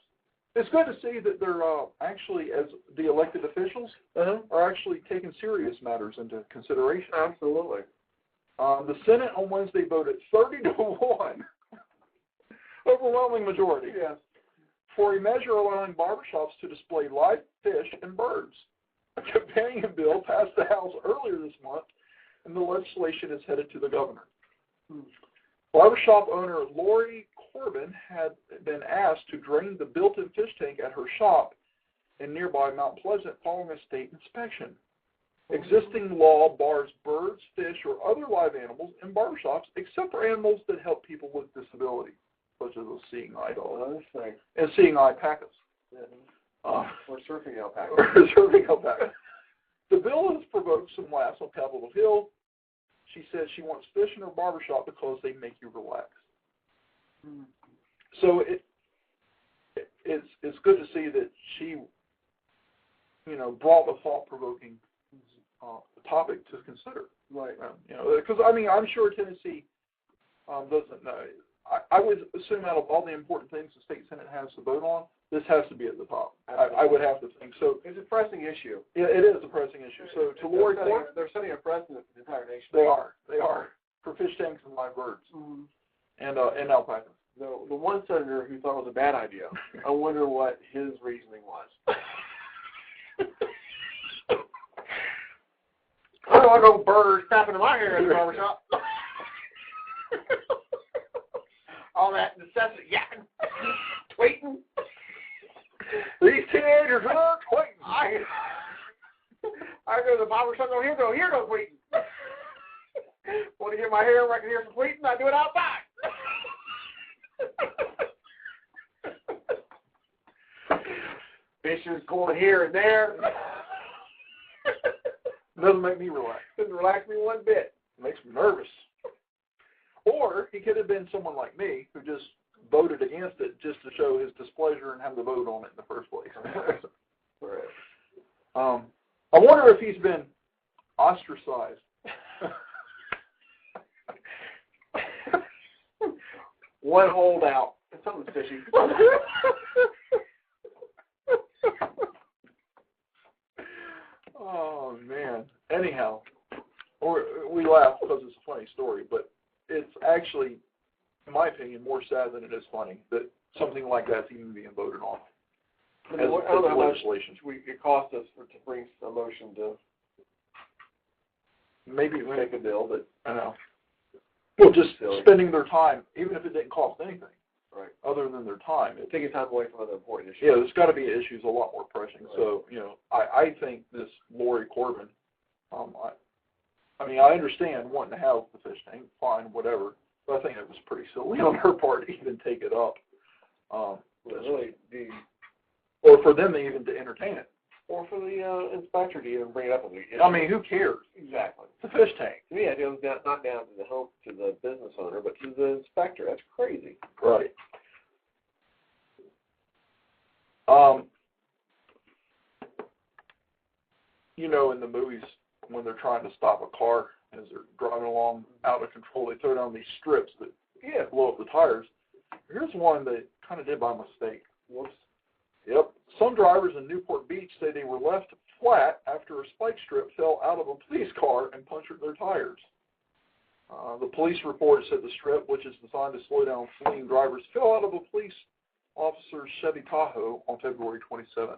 It's good to see that they're actually, as the elected officials, are actually taking serious matters into consideration. Absolutely. The Senate on Wednesday voted 30-1, overwhelming majority, Yes, for a measure allowing barbershops to display live fish and birds. A companion bill passed the House earlier this month, and the legislation is headed to the governor. Barbershop owner Lori Corbin had been asked to drain the built-in fish tank at her shop in nearby Mount Pleasant following a state inspection. Existing law bars birds, fish, or other live animals in barbershops except for animals that help people with disability, such as a seeing eye dog and seeing eye alpacas. Or surfing alpaca. Surfing alpaca. The bill has provoked some laughs on Capitol Hill. She says she wants fish in her barbershop because they make you relax. So it's good to see that she, brought a thought-provoking topic to consider. Right. Because I'm sure Tennessee doesn't know. I would assume out of all the important things the state senate has to vote on, this has to be at the top. I would have to think so. It's a pressing issue. Yeah, it is a pressing issue. So to Lori Corbin, they're setting a precedent for the entire nation. They are for fish tanks and live birds and alpacas. The one senator who thought it was a bad idea, I wonder what his reasoning was. I don't want no birds tapping in my hair in the barbershop. All that necessity yakking, tweeting. These teenagers are tweeting. I go to the barbershop, go here, no tweeting. Want to get my hair where I can hear some tweeting? I do it outside. Fishes going here and there. Doesn't make me relax. Doesn't relax me one bit. Makes me nervous. Or he could have been someone like me who just voted against it just to show his displeasure and have to vote on it in the first place. Right. I wonder if he's been ostracized. One holdout. Something's fishy. Oh, man. Anyhow, we laugh because it's a funny story, but it's actually, in my opinion, more sad than it is funny that something like that's even being voted on. I don't know how much it cost us to bring a motion to maybe make a bill, but I know. Well, just spending their time, even if it didn't cost anything, right? Other than their time, taking time away from other important issues. Yeah, there's got to be issues a lot more pressing. Right. So, I think this Lori Corbin, I understand wanting to have the fish tank, fine, whatever, but I think it was pretty silly on her part to even take it up. Or for them to even to entertain it. Or for the inspector to even bring it up. Who cares? Exactly. It's a fish tank. To me, it goes not down to the business owner, but to the inspector. That's crazy. Right. In the movies, when they're trying to stop a car as they're driving along out of control, they throw down these strips that blow up the tires. Here's one that kind of did by mistake. Whoops. Yep. Some drivers in Newport Beach say they were left flat after a spike strip fell out of a police car and punctured their tires. The police report said the strip, which is designed to slow down fleeing drivers, fell out of a police officer's Chevy Tahoe on February 27th.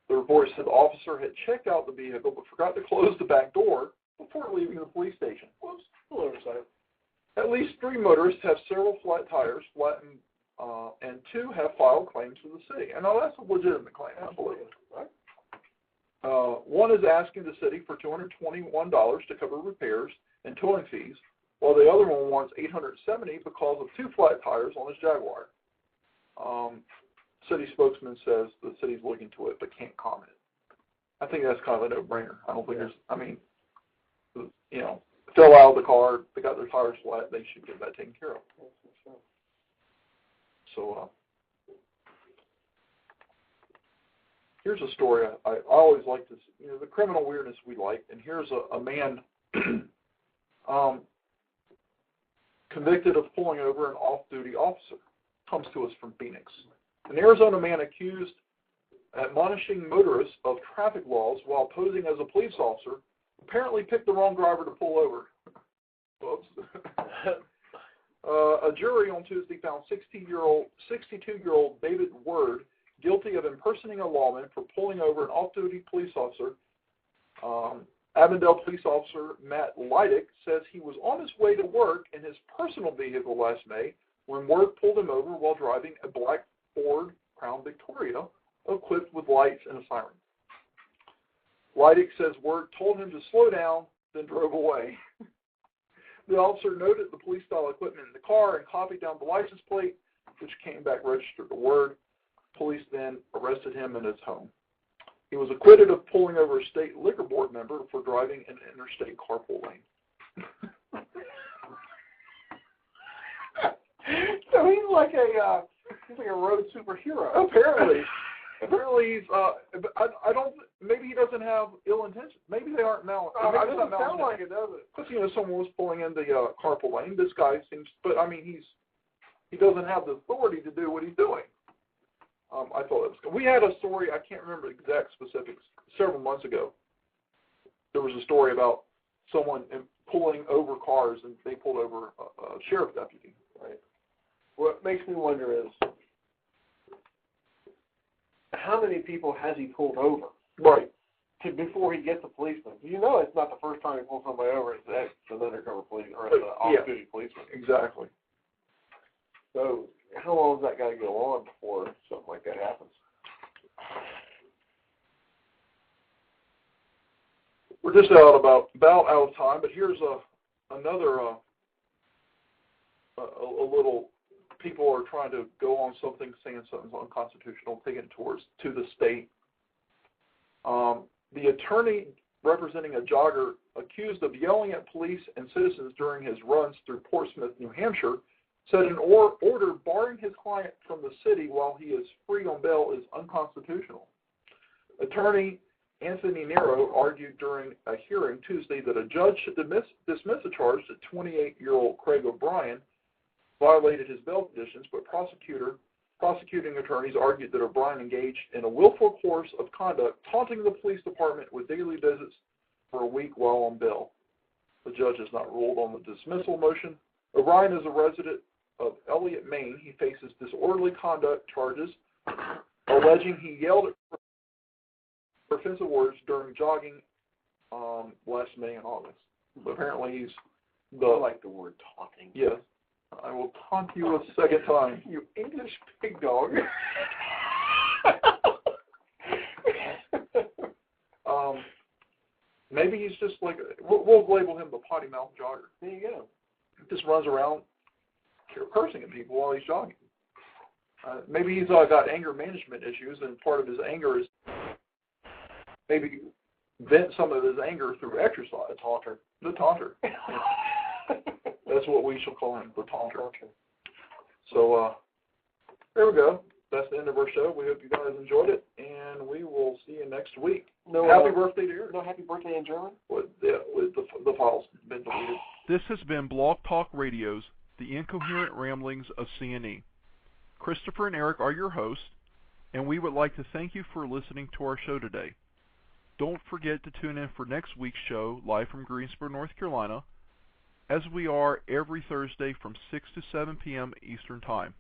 The report said the officer had checked out the vehicle but forgot to close the back door before leaving the police station. Whoops. A little oversight. At least 3 motorists have several flat tires, flattened, and 2 have filed claims to the city. And now that's a legitimate claim, I believe. Right? One is asking the city for $221 to cover repairs and towing fees, while the other one wants $870 because of 2 flat tires on his Jaguar. City spokesman says the city's looking into it but can't comment. I think that's kind of a no-brainer. I don't think fell out of the car, they got their tires flat, they should get that taken care of. So, here's a story I always like to see, the criminal weirdness we like, and here's a man convicted of pulling over an off-duty officer. Comes to us from Phoenix. An Arizona man accused admonishing motorists of traffic laws while posing as a police officer apparently picked the wrong driver to pull over. Whoops. A jury on Tuesday found 62-year-old David Word guilty of impersonating a lawman for pulling over an off-duty police officer. Avondale police officer Matt Leidick says he was on his way to work in his personal vehicle last May when Word pulled him over while driving a black Ford Crown Victoria equipped with lights and a siren. Leidick says Word told him to slow down, then drove away. The officer noted the police-style equipment in the car and copied down the license plate, which came back registered to Word. Police then arrested him in his home. He was acquitted of pulling over a state liquor board member for driving an interstate carpool lane. So he's like a road superhero. Apparently he's. I don't. Maybe he doesn't have ill intentions. Maybe they aren't mal. It doesn't sound like it, does it? Because someone was pulling in the carpool lane. This guy seems, but I mean, he doesn't have the authority to do what he's doing. I thought it was good. We had a story. I can't remember the exact specifics. Several months ago, there was a story about someone pulling over cars, and they pulled over a sheriff deputy. Right. What makes me wonder is, how many people has he pulled over? Right. Before he gets a policeman. It's not the first time he pulls somebody over. It's an undercover police or an off-duty policeman. Exactly. So how long has that got to go on before something like that happens? We're just about out of time, but here's another a little. People are trying to go on something, saying something's unconstitutional, taking it to the state. The attorney representing a jogger accused of yelling at police and citizens during his runs through Portsmouth, New Hampshire, said an order barring his client from the city while he is free on bail is unconstitutional. Attorney Anthony Nero argued during a hearing Tuesday that a judge should dismiss a charge that 28-year-old Craig O'Brien violated his bail conditions, but prosecuting attorneys argued that O'Brien engaged in a willful course of conduct, taunting the police department with daily visits for a week while on bail. The judge has not ruled on the dismissal motion. O'Brien is a resident of Elliott, Maine. He faces disorderly conduct charges, alleging he yelled at offensive words during jogging last May and August. But apparently he's I like the word taunting. Yes. I will taunt you a second time. You English pig dog. Maybe he's just like, we'll label him the potty mouth jogger. There you go. He just runs around cursing at people while he's jogging. Maybe he's got anger management issues, and part of his anger is maybe vent some of his anger through exercise. The taunter. That's what we shall call him, the taunter. So, there we go. That's the end of our show. We hope you guys enjoyed it, and we will see you next week. Happy birthday to Eric. No happy birthday in German? With the files been deleted. This has been Blog Talk Radio's The Incoherent Ramblings of C&E. Christopher and Eric are your hosts, and we would like to thank you for listening to our show today. Don't forget to tune in for next week's show, live from Greensboro, North Carolina, as we are every Thursday from 6 to 7 p.m. Eastern Time.